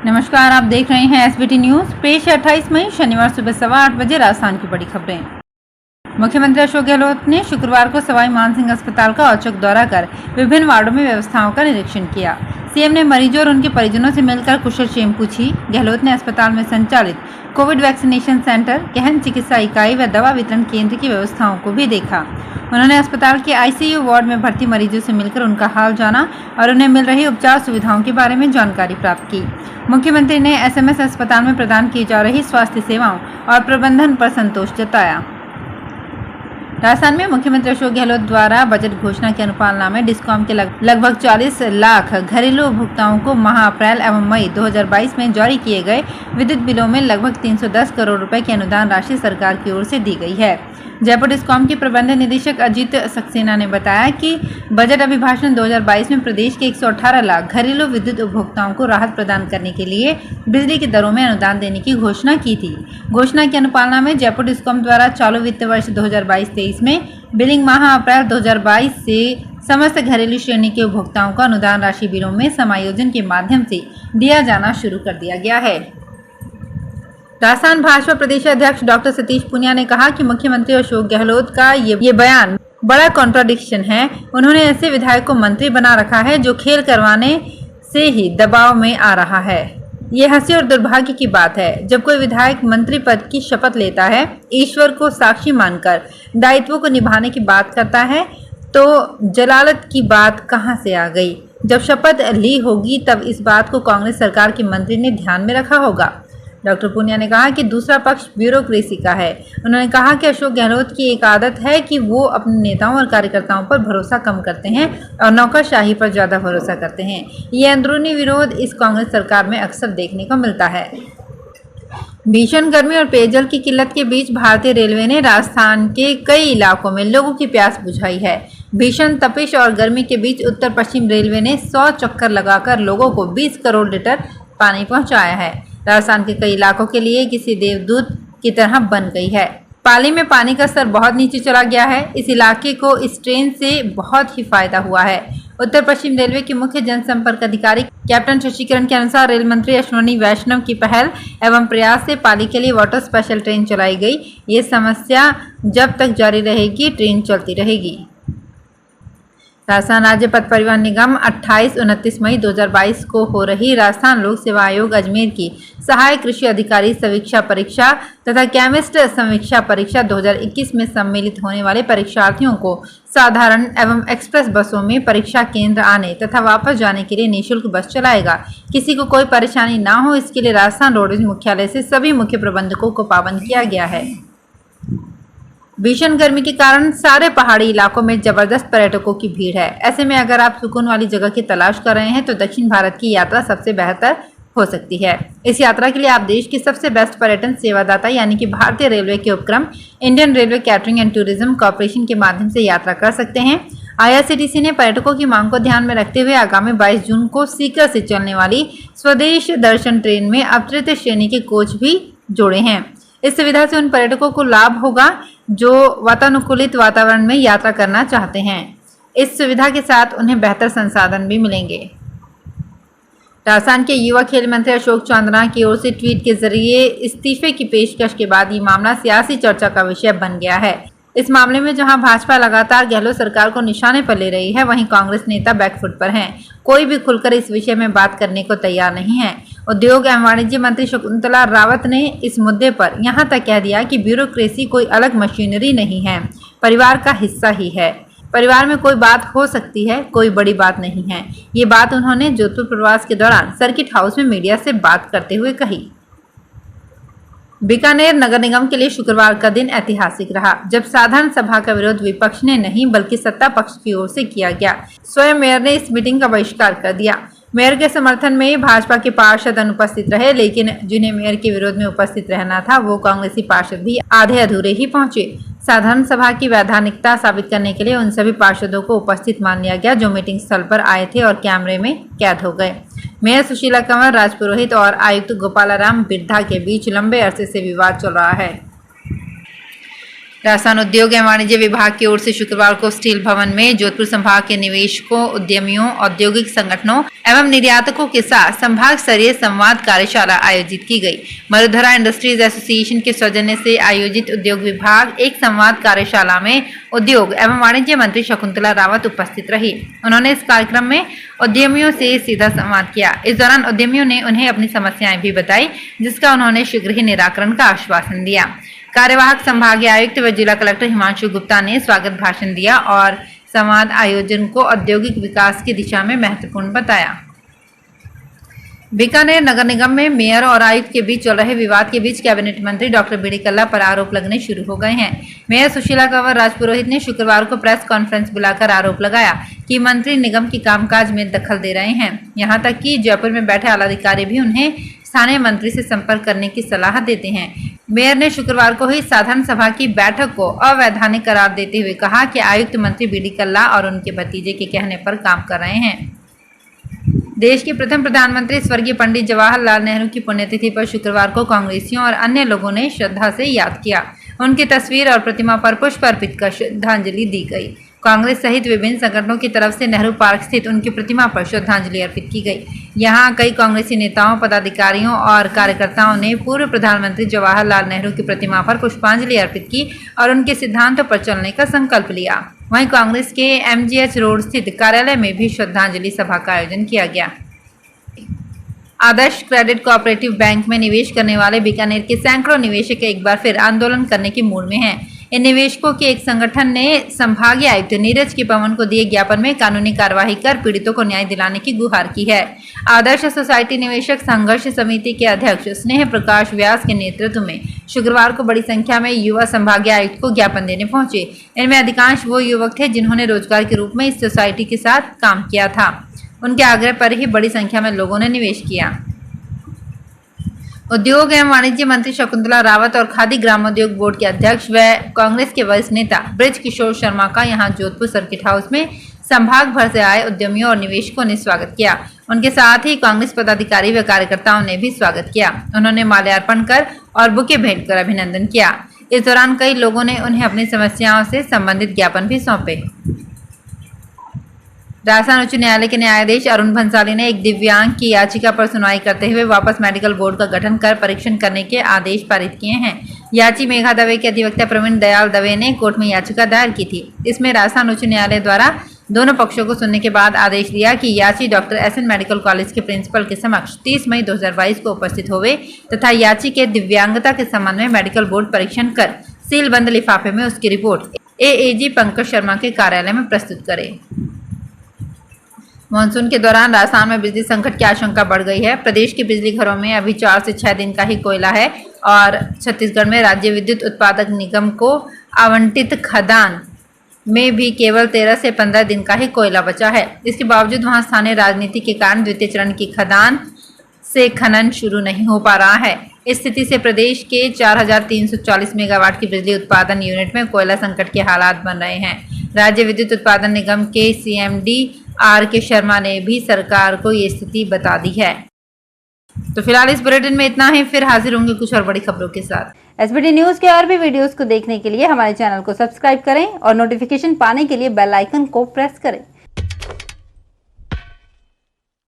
नमस्कार, आप देख रहे हैं एसबीटी न्यूज। पेश है 28 मई शनिवार सुबह 8:15 बजे राजस्थान की बड़ी खबरें। मुख्यमंत्री अशोक गहलोत ने शुक्रवार को सवाई मानसिंह अस्पताल का औचक दौरा कर विभिन्न वार्डों में व्यवस्थाओं का निरीक्षण किया। सीएम ने मरीजों और उनके परिजनों से मिलकर कुशलक्षेम पूछी। गहलोत ने अस्पताल में संचालित कोविड वैक्सीनेशन सेंटर, गहन चिकित्सा इकाई व दवा वितरण केंद्र की व्यवस्थाओं को भी देखा। उन्होंने अस्पताल के आईसीयू वार्ड में भर्ती मरीजों से मिलकर उनका हाल जाना और उन्हें मिल रही उपचार सुविधाओं के बारे में जानकारी प्राप्त की। मुख्यमंत्री ने एसएमएस अस्पताल में प्रदान की जा रही स्वास्थ्य सेवाओं और प्रबंधन पर संतोष जताया। राजस्थान में मुख्यमंत्री अशोक गहलोत द्वारा बजट घोषणा के अनुपालना में डिस्कॉम के लगभग 40 लाख घरेलू उपभोक्ताओं को माह अप्रैल एवं मई 2022 में जारी किए गए विद्युत बिलों में लगभग 310 करोड़ रुपए की अनुदान राशि सरकार की ओर से दी गई है। जयपुर डिस्कॉम के प्रबंध निदेशक अजीत सक्सेना ने बताया कि बजट अभिभाषण 2022 में प्रदेश के 118 लाख घरेलू विद्युत उपभोक्ताओं को राहत प्रदान करने के लिए बिजली की दरों में अनुदान देने की घोषणा की थी। घोषणा की अनुपालना में जयपुर डिस्कॉम द्वारा चालू वित्त वर्ष 2022-23 में बिलिंग माह अप्रैल 2022 से समस्त घरेलू श्रेणी के उपभोक्ताओं को अनुदान राशि बिलों में समायोजन के माध्यम से दिया जाना शुरू कर दिया गया है। राजस्थान भाजपा प्रदेश अध्यक्ष डॉक्टर सतीश पूनिया ने कहा कि मुख्यमंत्री अशोक गहलोत का ये बयान बड़ा कॉन्ट्राडिक्शन है। उन्होंने ऐसे विधायक को मंत्री बना रखा है जो खेल करवाने से ही दबाव में आ रहा है। ये हंसी और दुर्भाग्य की बात है। जब कोई विधायक मंत्री पद की शपथ लेता है, ईश्वर को साक्षी मानकर दायित्वों को निभाने की बात करता है, तो जलालत की बात कहां से आ गई? जब शपथ ली होगी तब इस बात को कांग्रेस सरकार के मंत्री ने ध्यान में रखा होगा। डॉक्टर पूनिया ने कहा कि दूसरा पक्ष ब्यूरोक्रेसी का है। उन्होंने कहा कि अशोक गहलोत की एक आदत है कि वो अपने नेताओं और कार्यकर्ताओं पर भरोसा कम करते हैं और नौकरशाही पर ज्यादा भरोसा करते हैं। ये अंदरूनी विरोध इस कांग्रेस सरकार में अक्सर देखने को मिलता है। भीषण गर्मी और पेयजल की किल्लत के बीच भारतीय रेलवे ने राजस्थान के कई इलाकों में लोगों की प्यास बुझाई है। भीषण तपिश और गर्मी के बीच उत्तर पश्चिम रेलवे ने 100 चक्कर लगाकर लोगों को 20 करोड़ लीटर पानी पहुंचाया है। राजस्थान के कई इलाकों के लिए किसी देवदूत की तरह बन गई है। पाली में पानी का स्तर बहुत नीचे चला गया है। इस इलाके को इस ट्रेन से बहुत ही फायदा हुआ है। उत्तर पश्चिम रेलवे के मुख्य जनसंपर्क अधिकारी कैप्टन शशिकरण के अनुसार रेल मंत्री अश्विनी वैष्णव की पहल एवं प्रयास से पाली के लिए वाटर स्पेशल ट्रेन चलाई गई। ये समस्या जब तक जारी रहेगी, ट्रेन चलती रहेगी। राजस्थान राज्य पथ परिवहन निगम 28-29 मई 2022 को हो रही राजस्थान लोक सेवा आयोग अजमेर की सहायक कृषि अधिकारी समीक्षा परीक्षा तथा केमिस्ट समीक्षा परीक्षा 2021 में सम्मिलित होने वाले परीक्षार्थियों को साधारण एवं एक्सप्रेस बसों में परीक्षा केंद्र आने तथा वापस जाने के लिए निःशुल्क बस चलाएगा। किसी को कोई परेशानी ना हो, इसके लिए राजस्थान रोडवेज मुख्यालय से सभी मुख्य प्रबंधकों को पाबंद किया गया है। भीषण गर्मी के कारण सारे पहाड़ी इलाकों में जबरदस्त पर्यटकों की भीड़ है। ऐसे में अगर आप सुकून वाली जगह की तलाश कर रहे हैं तो दक्षिण भारत की यात्रा सबसे बेहतर हो सकती है। इस यात्रा के लिए आप देश की सबसे बेस्ट पर्यटन सेवादाता यानी कि भारतीय रेलवे के उपक्रम Indian railway catering and tourism corporation के माध्यम से यात्रा कर सकते हैं। आईआरसीटीसी ने पर्यटकों की मांग को ध्यान में रखते हुए आगामी 22 जून को सीकर से चलने वाली स्वदेश दर्शन ट्रेन में अब तृतीय श्रेणी के कोच भी जोड़े हैं। इस सुविधा से उन पर्यटकों को लाभ होगा जो वातानुकूलित वातावरण में यात्रा करना चाहते हैं। इस सुविधा के साथ उन्हें बेहतर संसाधन भी मिलेंगे। राजस्थान के युवा खेल मंत्री अशोक चांदना की ओर से ट्वीट के जरिए इस्तीफे की पेशकश के बाद ये मामला सियासी चर्चा का विषय बन गया है। इस मामले में जहां भाजपा लगातार गहलोत सरकार को निशाने पर ले रही है, वहीं कांग्रेस नेता बैकफुट पर हैं। कोई भी खुलकर इस विषय में बात करने को तैयार नहीं है। उद्योग एवं वाणिज्य मंत्री शकुंतला रावत ने इस मुद्दे पर यहां तक कह दिया कि ब्यूरोक्रेसी कोई अलग मशीनरी नहीं है, परिवार का हिस्सा ही है। परिवार में कोई बात हो सकती है, कोई बड़ी बात नहीं है। ये बात उन्होंने जोधपुर प्रवास के दौरान सर्किट हाउस में मीडिया से बात करते हुए कही। बीकानेर नगर निगम के लिए शुक्रवार का दिन ऐतिहासिक रहा, जब साधारण सभा का विरोध विपक्ष ने नहीं बल्कि सत्ता पक्ष की ओर से किया गया। स्वयं मेयर ने इस मीटिंग का बहिष्कार कर दिया। मेयर के समर्थन में भाजपा के पार्षद अनुपस्थित रहे, लेकिन जिन्हें मेयर के विरोध में उपस्थित रहना था वो कांग्रेसी पार्षद भी आधे अधूरे ही पहुंचे। साधारण सभा की वैधानिकता साबित करने के लिए उन सभी पार्षदों को उपस्थित मान लिया गया जो मीटिंग स्थल पर आए थे और कैमरे में कैद हो गए। मेयर सुशीला कंवर, राजपुरोहित और आयुक्त गोपालाराम बिरधा के बीच लंबे अरसे से विवाद चल रहा है। राजस्थान उद्योग एवं वाणिज्य विभाग की ओर से शुक्रवार को स्टील भवन में जोधपुर संभाग के निवेशकों, उद्यमियों, औद्योगिक संगठनों एवं निर्यातकों के साथ संभाग स्तरीय संवाद कार्यशाला आयोजित की गई। मरुधरा इंडस्ट्रीज एसोसिएशन के सौजन्य से आयोजित उद्योग विभाग एक संवाद कार्यशाला में उद्योग एवं वाणिज्य मंत्री शकुंतला रावत उपस्थित रही। उन्होंने इस कार्यक्रम में उद्यमियों से सीधा संवाद किया। इस दौरान उद्यमियों ने उन्हें अपनी समस्याएं भी बताई, जिसका उन्होंने शीघ्र ही निराकरण का आश्वासन दिया। कार्यवाहक संभागीय आयुक्त व जिला कलेक्टर हिमांशु गुप्ता ने स्वागत भाषण दिया और संवाद आयोजन को औद्योगिक विकास की दिशा में महत्वपूर्ण बताया। बीकानेर नगर निगम में मेयर और आयुक्त के बीच चल रहे विवाद के बीच कैबिनेट मंत्री डॉक्टर बी डी कल्ला पर आरोप लगने शुरू हो गए हैं। मेयर सुशीला कंवर राजपुरोहित ने शुक्रवार को प्रेस कॉन्फ्रेंस बुलाकर आरोप लगाया कि मंत्री निगम की कामकाज में दखल दे रहे हैं। यहां तक कि जयपुर में बैठे आलाधिकारी भी उन्हें स्थानीय मंत्री से संपर्क करने की सलाह देते हैं। मेयर ने शुक्रवार को हुई साधारण सभा की बैठक को अवैधानिक करार देते हुए कहा कि आयुक्त मंत्री बी डी कल्ला और उनके भतीजे के कहने पर काम कर रहे हैं। देश के प्रथम प्रधानमंत्री स्वर्गीय पंडित जवाहरलाल नेहरू की पुण्यतिथि पर शुक्रवार को कांग्रेसियों और अन्य लोगों ने श्रद्धा से याद किया। उनकी तस्वीर और प्रतिमा पर पुष्प अर्पित कर श्रद्धांजलि दी गई। कांग्रेस सहित विभिन्न संगठनों की तरफ से नेहरू पार्क स्थित उनकी प्रतिमा पर श्रद्धांजलि अर्पित की गई। यहां कई कांग्रेसी नेताओं, पदाधिकारियों और कार्यकर्ताओं ने पूर्व प्रधानमंत्री जवाहरलाल नेहरू की प्रतिमा पर पुष्पांजलि अर्पित की और उनके सिद्धांतों पर चलने का संकल्प लिया। वहीं कांग्रेस के MGH रोड स्थित कार्यालय में भी श्रद्धांजलि सभा का आयोजन किया गया। आदर्श क्रेडिट कोऑपरेटिव बैंक में निवेश करने वाले बीकानेर के सैकड़ों निवेशक एक बार फिर आंदोलन करने के मूड में हैं। इन निवेशकों के एक संगठन ने संभागीय आयुक्त नीरज के पवन को दिए ज्ञापन में कानूनी कार्यवाही कर पीड़ितों को न्याय दिलाने की गुहार की है। आदर्श सोसाइटी निवेशक संघर्ष समिति के अध्यक्ष स्नेह प्रकाश व्यास के नेतृत्व में शुक्रवार को बड़ी संख्या में युवा संभागीय आयुक्त को ज्ञापन देने पहुंचे। इनमें अधिकांश वो युवक थे जिन्होंने रोजगार के रूप में इस सोसाइटी के साथ काम किया था। उनके आग्रह पर ही बड़ी संख्या में लोगों ने निवेश किया। उद्योग एवं वाणिज्य मंत्री शकुंतला रावत और खादी ग्रामोद्योग बोर्ड के अध्यक्ष व कांग्रेस के वरिष्ठ नेता ब्रिज किशोर शर्मा का यहां जोधपुर सर्किट हाउस में संभाग भर से आए उद्यमियों और निवेशकों ने स्वागत किया। उनके साथ ही कांग्रेस पदाधिकारी व कार्यकर्ताओं ने भी स्वागत किया। उन्होंने माल्यार्पण कर और बुके भेंट कर अभिनंदन किया। इस दौरान कई लोगों ने उन्हें अपनी समस्याओं से संबंधित ज्ञापन भी सौंपे। राजस्थान उच्च न्यायालय के न्यायाधीश अरुण भंसाली ने एक दिव्यांग की याचिका पर सुनवाई करते हुए वापस मेडिकल बोर्ड का गठन कर परीक्षण करने के आदेश पारित किए हैं। याची मेघा दवे के अधिवक्ता प्रवीण दयाल दवे ने कोर्ट में याचिका दायर की थी। इसमें राजस्थान उच्च न्यायालय द्वारा दोनों पक्षों को सुनने के बाद आदेश दिया कि याची डॉक्टर SN मेडिकल कॉलेज के प्रिंसिपल के समक्ष 30 मई 2022 को उपस्थित होवे तथा याची के दिव्यांगता के संबंध में मेडिकल बोर्ड परीक्षण कर सीलबंद लिफाफे में उसकी रिपोर्ट AAG पंकज शर्मा के कार्यालय में प्रस्तुत करे। मानसून के दौरान राजस्थान में बिजली संकट की आशंका बढ़ गई है। प्रदेश के बिजली घरों में अभी 4 से 6 दिन का ही कोयला है और छत्तीसगढ़ में राज्य विद्युत उत्पादक निगम को आवंटित खदान में भी केवल 13 से 15 दिन का ही कोयला बचा है। इसके बावजूद वहां स्थानीय राजनीति के कारण द्वितीय चरण की खदान से खनन शुरू नहीं हो पा रहा है। इस स्थिति से प्रदेश के 4340 मेगावाट की बिजली उत्पादन यूनिट में कोयला संकट के हालात बन रहे हैं। राज्य विद्युत उत्पादन निगम के CMD RK शर्मा ने भी सरकार को ये स्थिति बता दी है। तो फिलहाल इस बुलेटिन में इतना ही, फिर हाजिर होंगे कुछ और बड़ी खबरों के साथ। SBT न्यूज के और भी वीडियोस को देखने के लिए हमारे चैनल को सब्सक्राइब करें और नोटिफिकेशन पाने के लिए बेल आइकन को प्रेस करें।